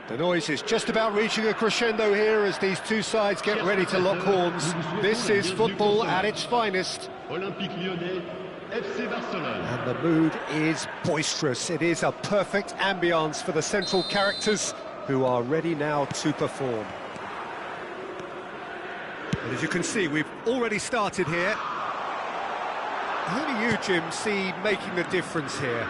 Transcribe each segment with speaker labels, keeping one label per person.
Speaker 1: The noise is just about reaching a crescendo here as these two sides get ready to lock horns. This is football at its finest. And the mood is boisterous. It is a perfect ambience for the central characters who are ready now to perform. And as you can see, we've already started here. Who do you, Jim, see making the difference here?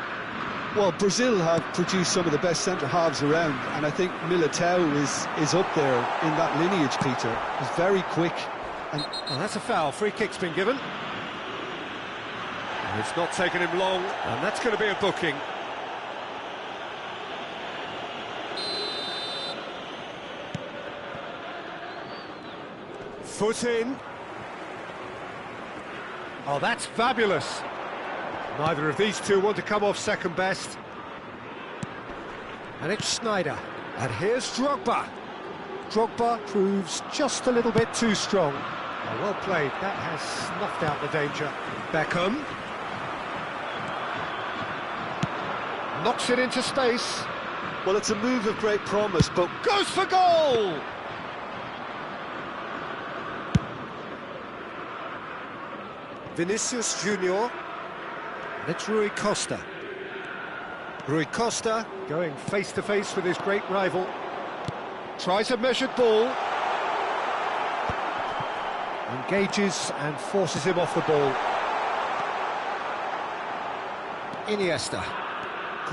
Speaker 2: Well, Brazil have produced some of the best centre-halves around, and I think Militao is up there in that lineage, Peter. He's very quick. And
Speaker 1: that's a foul. Free kick's been given. It's not taken him long, and that's going to be a booking. Foot in. Oh, that's fabulous. Neither of these two want to come off second best. And it's Sneijder. And here's Drogba. Drogba proves just a little bit too strong. Oh, well played. That has snuffed out the danger. Beckham. Knocks it into space.
Speaker 2: Well, it's a move of great promise, but
Speaker 1: goes for goal! Vinicius Junior. It's Rui Costa. Rui Costa going face-to-face with his great rival. Tries a measured ball. Engages and forces him off the ball. Iniesta.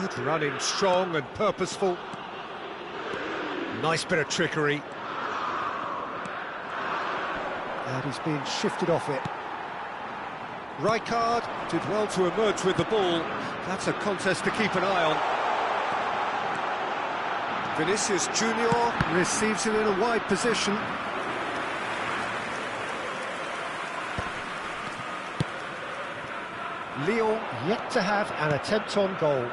Speaker 1: Good running, strong and purposeful. Nice bit of trickery. And he's being shifted off it. Rijkaard did well to emerge with the ball. That's a contest to keep an eye on. Vinicius Junior receives it in a wide position. Lyon yet to have an attempt on goal.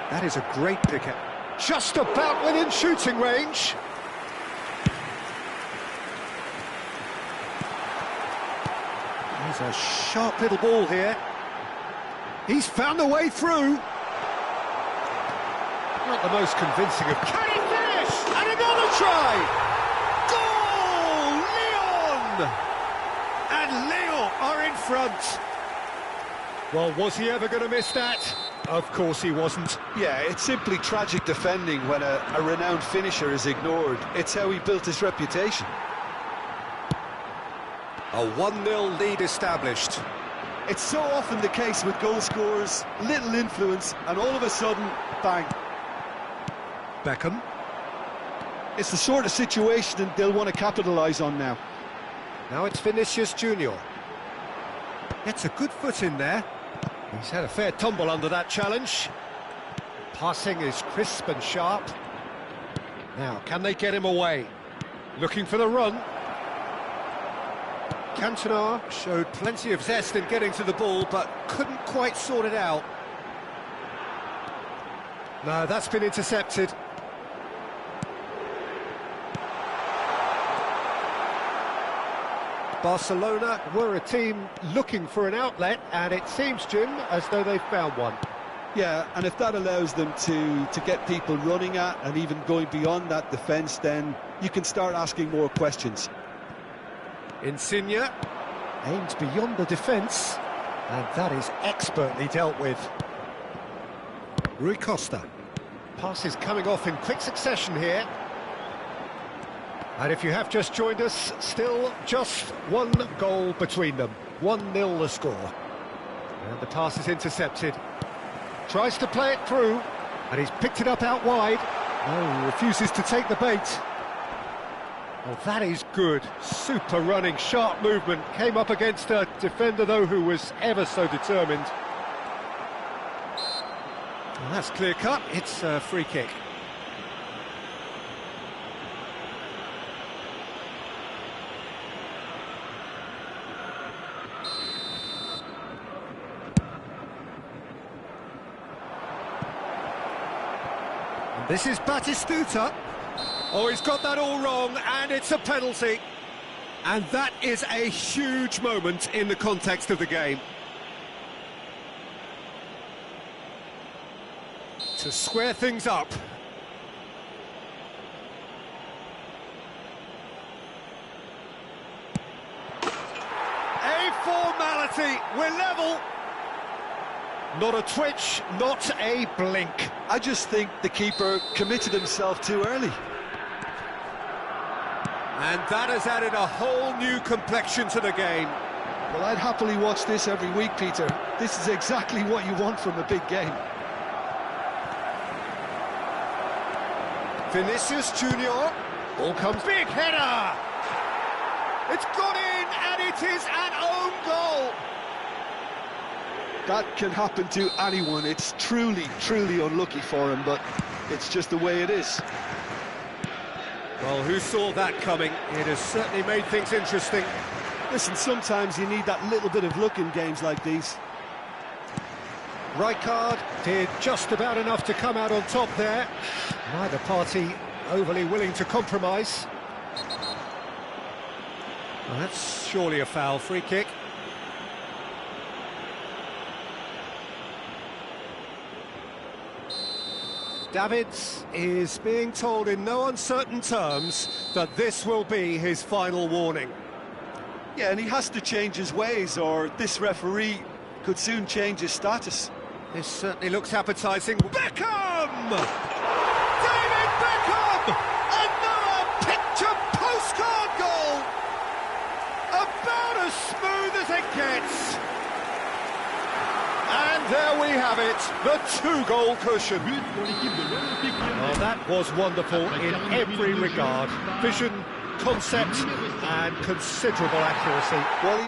Speaker 1: That is a great picket. Just about within shooting range. There's a sharp little ball here. He's found a way through. Not the most convincing of... Can he finish? And another try! Goal! Lyon! And Lyon are in front. Well, was he ever going to miss that? Of course he wasn't.
Speaker 2: Yeah, it's simply tragic defending when a renowned finisher is ignored. It's how he built his reputation.
Speaker 1: A 1-0 lead established.
Speaker 2: It's so often the case with goal scorers, little influence, and all of a sudden, bang.
Speaker 1: Beckham.
Speaker 2: It's the sort of situation they'll want to capitalise on now.
Speaker 1: Now it's Vinicius Junior. Gets a good foot in there. He's had a fair tumble under that challenge. Passing is crisp and sharp. Now, can they get him away? Looking for the run. Cantona showed plenty of zest in getting to the ball, but couldn't quite sort it out. No, that's been intercepted. Barcelona were a team looking for an outlet, and it seems, Jim, as though they've found one.
Speaker 2: Yeah, and if that allows them to get people running at and even going beyond that defence, then you can start asking more questions.
Speaker 1: Insigne aims beyond the defence, and that is expertly dealt with. Rui Costa. Passes coming off in quick succession here. And if you have just joined us, still just one goal between them. 1-0 the score. And the pass is intercepted. Tries to play it through, and he's picked it up out wide. No, he refuses to take the bait. Well, that is good. Super running, sharp movement. Came up against a defender, though, who was ever so determined. Well, that's clear cut. It's a free kick. And this is Batistuta. Oh, he's got that all wrong, and it's a penalty. And that is a huge moment in the context of the game. To square things up. penalty, we're level. Not a twitch, not a blink.
Speaker 2: I just think the keeper committed himself too early.
Speaker 1: And that has added a whole new complexion to the game.
Speaker 2: Well, I'd happily watch this every week, Peter. This is exactly what you want from a big game.
Speaker 1: Vinicius Junior. Ball comes, big header! It's gone in, and it is an own goal!
Speaker 2: That can happen to anyone. It's truly, truly unlucky for him, but it's just the way it is.
Speaker 1: Well, who saw that coming? It has certainly made things interesting.
Speaker 2: Listen, sometimes you need that little bit of luck in games like these.
Speaker 1: Rijkaard did just about enough to come out on top there. Neither party overly willing to compromise. Well, that's surely a foul. Free kick. Davids is being told in no uncertain terms that this will be his final warning.
Speaker 2: Yeah, and he has to change his ways, or this referee could soon change his status.
Speaker 1: This certainly looks appetising. Beckham! David Beckham! Another picture postcard goal! About as smooth as it gets. And there we have it, the two-goal cushion. Well, that was wonderful in every regard. Vision, concept, and considerable accuracy. Well,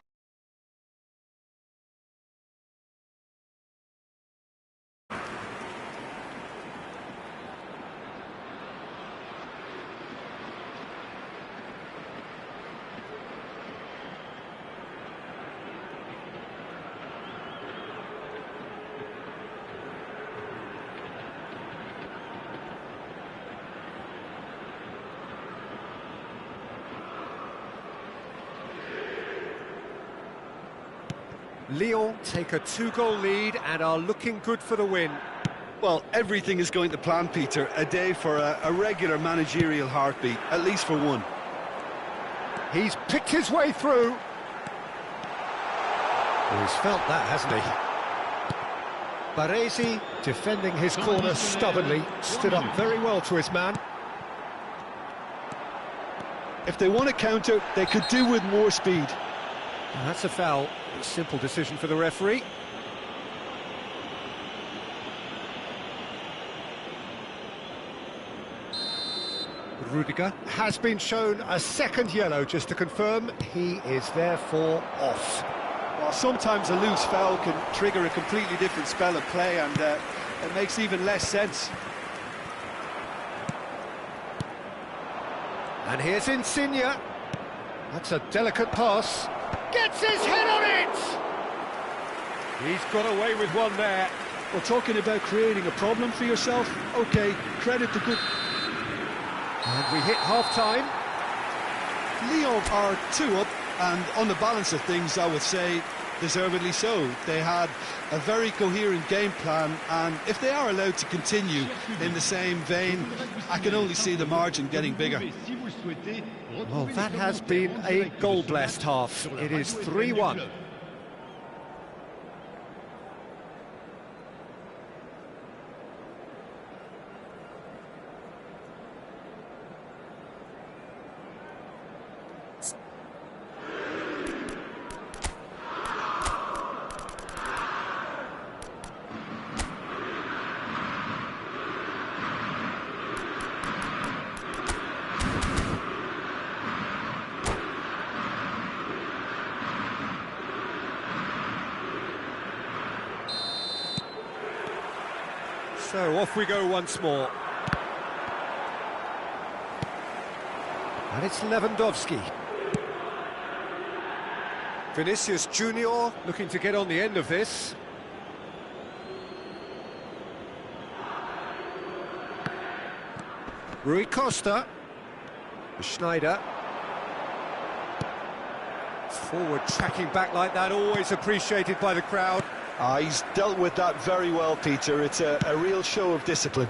Speaker 1: Lyon take a two-goal lead and are looking good for the win.
Speaker 2: Well, everything is going to plan, Peter. A day for a regular managerial heartbeat, at least for one.
Speaker 1: He's picked his way through. Well, he's felt that, hasn't he? Baresi, defending his corner stubbornly, stood up very well to his man.
Speaker 2: If they want to counter, they could do with more speed.
Speaker 1: And that's a foul. A simple decision for the referee. Rudiger has been shown a second yellow, just to confirm he is therefore off.
Speaker 2: Well, sometimes a loose foul can trigger a completely different spell of play, and it makes even less sense.
Speaker 1: And here's Insigne. That's a delicate pass. Gets his head on it! He's got away with one there.
Speaker 2: Well, talking about creating a problem for yourself, OK, credit the good...
Speaker 1: And we hit half-time.
Speaker 2: Lyon are 2 up, and on the balance of things, I would say, deservedly so. They had a very coherent game plan, and if they are allowed to continue in the same vein, I can only see the margin getting bigger.
Speaker 1: Well, that has been a goal-blessed half. It is 3-1. So off we go once more. And it's Lewandowski. Vinicius Junior looking to get on the end of this. Rui Costa. Schneider. Forward tracking back like that, always appreciated by the crowd.
Speaker 2: He's dealt with that very well, Peter. It's a real show of discipline.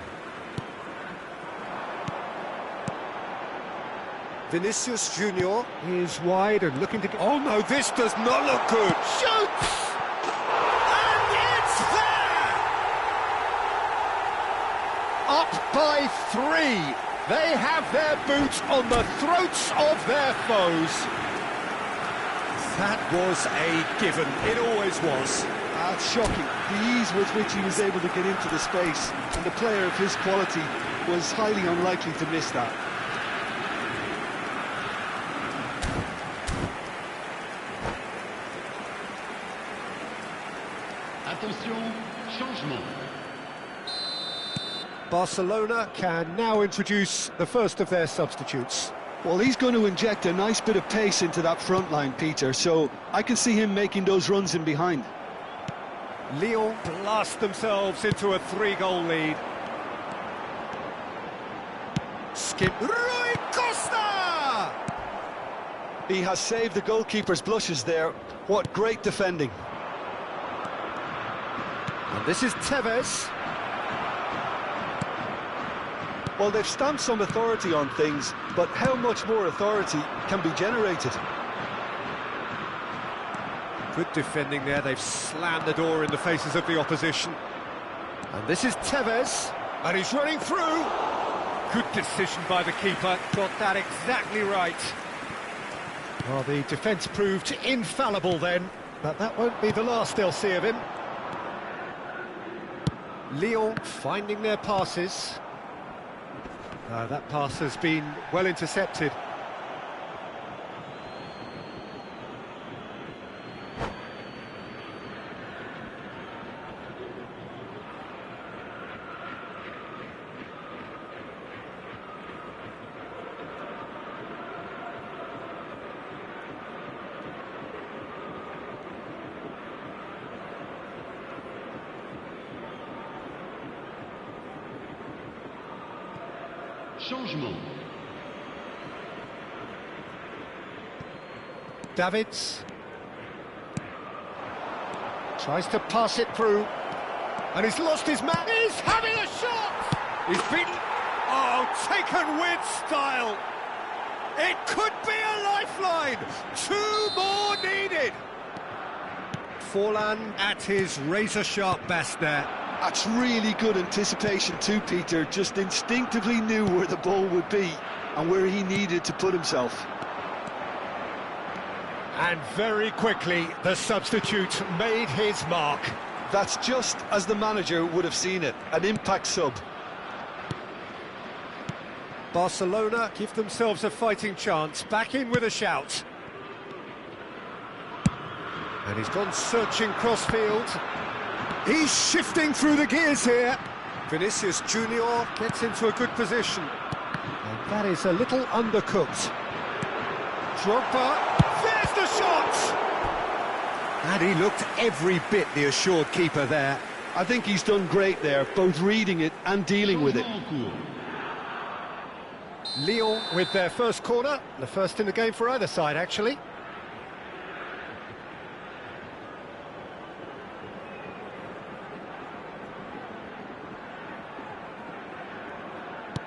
Speaker 1: Vinicius Junior is wide and looking to get... Oh no, this does not look good. Shoots! And it's there! Up by 3. They have their boot on the throats of their foes. That was a given. It always was.
Speaker 2: That's shocking. The ease with which he was able to get into the space, and a player of his quality was highly unlikely to miss that.
Speaker 3: Attention, changement.
Speaker 1: Barcelona can now introduce the first of their substitutes.
Speaker 2: Well, he's going to inject a nice bit of pace into that front line, Peter, so I can see him making those runs in behind.
Speaker 1: Lyon blast themselves into a 3-goal lead. Skip. Rui Costa!
Speaker 2: He has saved the goalkeeper's blushes there. What great defending.
Speaker 1: And this is Tevez.
Speaker 2: Well, they've stamped some authority on things, but how much more authority can be generated?
Speaker 1: Good defending there. They've slammed the door in the faces of the opposition. And this is Tevez. And he's running through. Good decision by the keeper. Got that exactly right. Well, the defence proved infallible then, but that won't be the last they'll see of him. Lyon finding their passes. That pass has been well intercepted.
Speaker 3: Changement.
Speaker 1: Davids tries to pass it through, and he's lost his man. He's having a shot! He's beaten. Oh, taken with style. It could be a lifeline. 2 more needed. Forlan at his razor-sharp best there.
Speaker 2: That's really good anticipation too, Peter. Just instinctively knew where the ball would be and where he needed to put himself.
Speaker 1: And very quickly, the substitute made his mark.
Speaker 2: That's just as the manager would have seen it, an impact sub.
Speaker 1: Barcelona give themselves a fighting chance, back in with a shout. And he's gone searching crossfield. He's shifting through the gears here. Vinicius Junior gets into a good position. And that is a little undercooked. Drogba, there's the shot! And he looked every bit the assured keeper there.
Speaker 2: I think he's done great there, both reading it and dealing with it.
Speaker 1: Lyon with their first corner, the first in the game for either side, actually.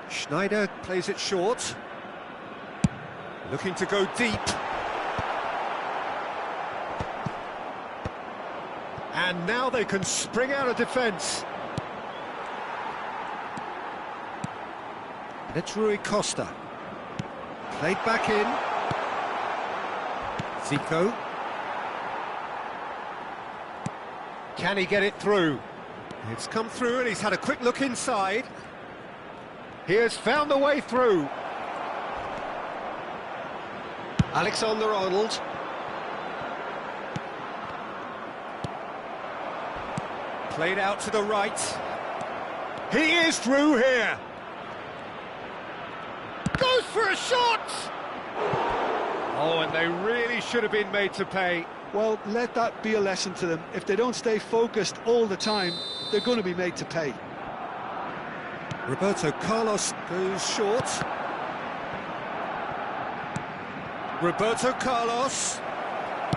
Speaker 1: Schneider plays it short. Looking to go deep. And now they can spring out of defence. It's Rui Costa. Played back in. Zico. Can he get it through? It's come through and he's had a quick look inside. He has found the way through. Alexander-Arnold. Played out to the right. He is through here. Goes for a shot! Oh, and they really should have been made to pay.
Speaker 2: Well, let that be a lesson to them. If they don't stay focused all the time, they're going to be made to pay.
Speaker 1: Roberto Carlos goes short. Roberto Carlos.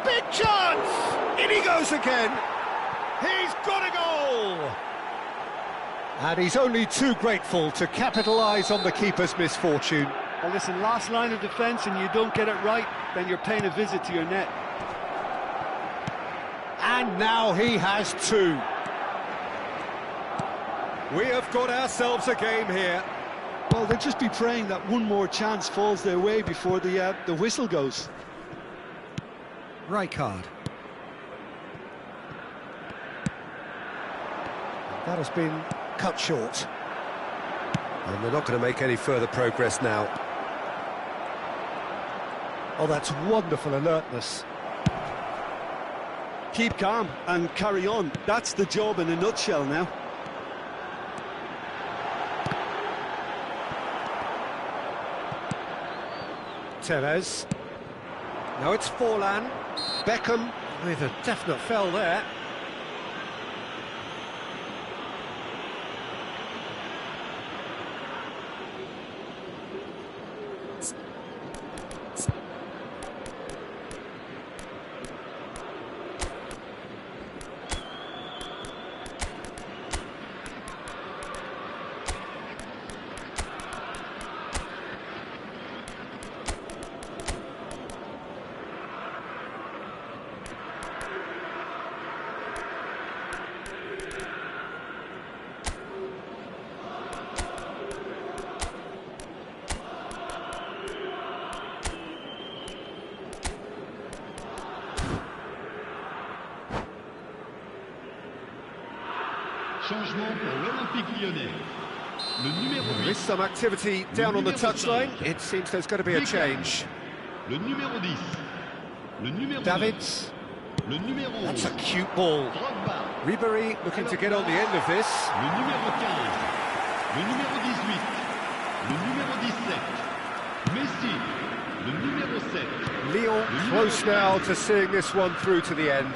Speaker 1: Big chance! In he goes again. He's got a goal! And he's only too grateful to capitalise on the keeper's misfortune.
Speaker 2: Well, listen, last line of defence and you don't get it right, then you're paying a visit to your net.
Speaker 1: And now he has two. We have got ourselves a game here.
Speaker 2: Well, they'll just be praying that one more chance falls their way before the whistle goes.
Speaker 1: Right card. That has been cut short. And they're not going to make any further progress now. Oh, that's wonderful alertness.
Speaker 2: Keep calm and carry on. That's the job in a nutshell now.
Speaker 1: Tevez. Now it's Forlan. Beckham with a definite fell there.
Speaker 3: Changement pour l'Olympique Lyonnais. Le numéro 8.
Speaker 1: There is some activity down on the touchline. It seems there's going to be a change.
Speaker 3: Le numéro 10. Le numéro
Speaker 1: Davids.
Speaker 3: 9. Le numéro 11.
Speaker 1: That's a cute ball.
Speaker 3: Drogba.
Speaker 1: Ribéry looking to get on the end of this.
Speaker 3: Le numéro 15. Le numéro 18. Le numéro 17. Messi. Le numéro 7.
Speaker 1: Lyon close now to seeing this one through to the end.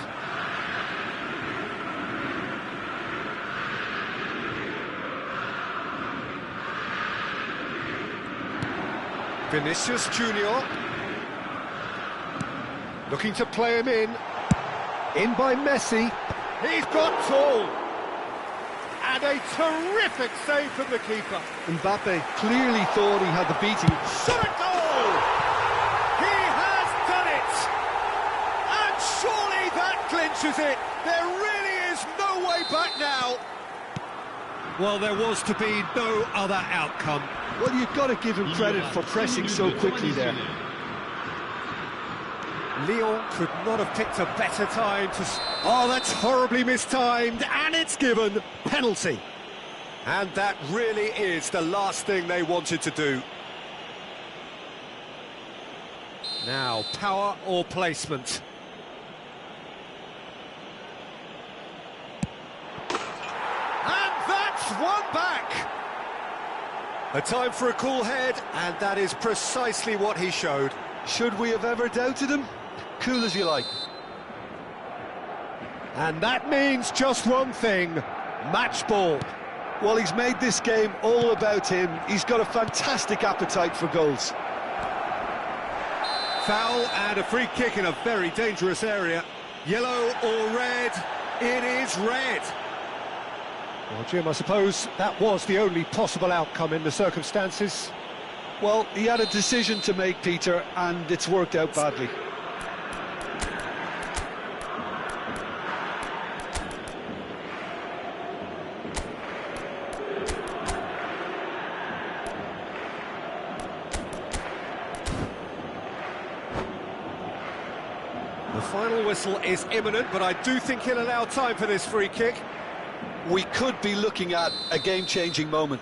Speaker 1: Vinicius Junior looking to play him in by Messi. He's got tall, and a terrific save from the keeper.
Speaker 2: Mbappe clearly thought he had the beating.
Speaker 1: Shot a goal! He has done it, and surely that clinches it. There really is no way back now. Well, there was to be no other outcome.
Speaker 2: Well, you've got to give him credit for pressing so quickly there.
Speaker 1: Lyon could not have picked a better time to... Oh, that's horribly mistimed, and it's given. Penalty. And that really is the last thing they wanted to do. Now, power or placement? And that's one back! A time for a cool head, and that is precisely what he showed.
Speaker 2: Should we have ever doubted him? Cool as you like.
Speaker 1: And that means just one thing, match ball.
Speaker 2: Well, he's made this game all about him. He's got a fantastic appetite for goals.
Speaker 1: Foul and a free kick in a very dangerous area. Yellow or red? It is red. Well, Jim, I suppose that was the only possible outcome in the circumstances.
Speaker 2: Well, he had a decision to make, Peter, and it's worked out badly.
Speaker 1: The final whistle is imminent, but I do think he'll allow time for this free kick.
Speaker 2: We could be looking at a game-changing moment.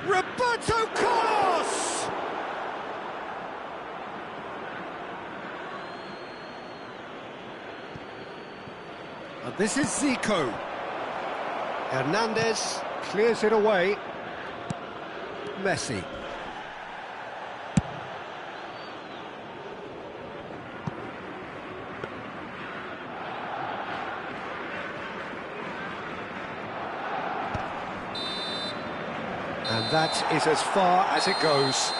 Speaker 1: Roberto Carlos! And this is Zico. Hernandez clears it away. Messi. And that is as far as it goes.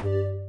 Speaker 4: you